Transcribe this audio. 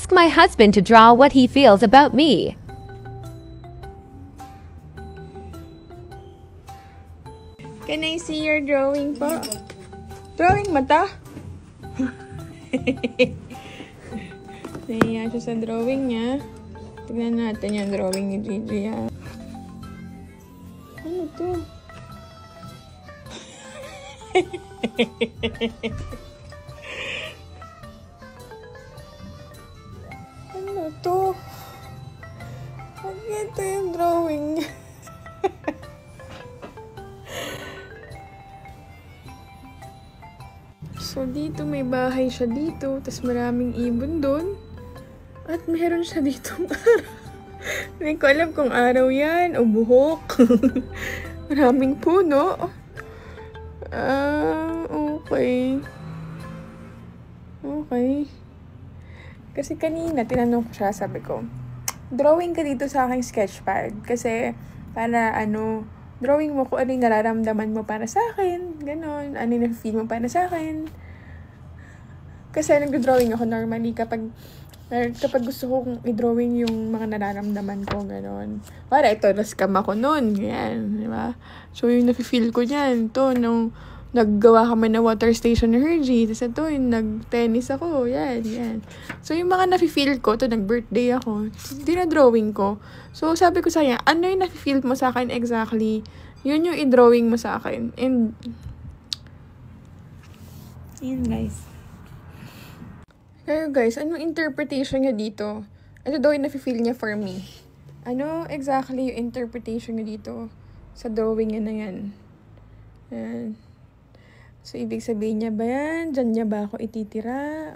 ask my husband to draw what he feels about me. Can I see your drawing po? Drawing mata? Nahiya siya sa drawing niya. Tignan natin yung drawing ni Gigi. Ano to? Ano to? Ito yung drawing niya. So, dito may bahay siya dito. Tapos maraming ibon doon. At meron siya dito araw. Hindi ko alam kung araw yan o buhok. Maraming puno. Okay. Okay. Kasi kanina, tinanong ko siya, sabi ko, drawing ka dito sa aking sketchpad. Kasi, para drawing mo kung ano yung nararamdaman mo para sa akin. Ganon. Ano yung feel mo para sa akin. Kasi nagdo-drawing ako normally kapag gusto kong i-drawing yung mga nararamdaman ko, ganon. Para ito, na-scam ako nun. Yan, di ba? So, yung nafe-feel ko yan. Ito, nung naggawa kami na water station ni Hergie. Tapos ito, yung nag-tennis ako. Yan, yan. So, yung mga nafe-feel ko, ito, nag-birthday ako. Dina-drawing ko. So, sabi ko sa kanya, ano yung nafe-feel mo sa akin exactly? Yun yung i-drawing mo sa akin. And, yun, guys. Kaya guys, anong interpretation niya dito? Ano daw yung nafe-feel niya for me? Ano exactly yung interpretation niya dito sa drawing niya na yan? Yan. So, ibig sabihin niya ba yan? Diyan niya ba ako ititira?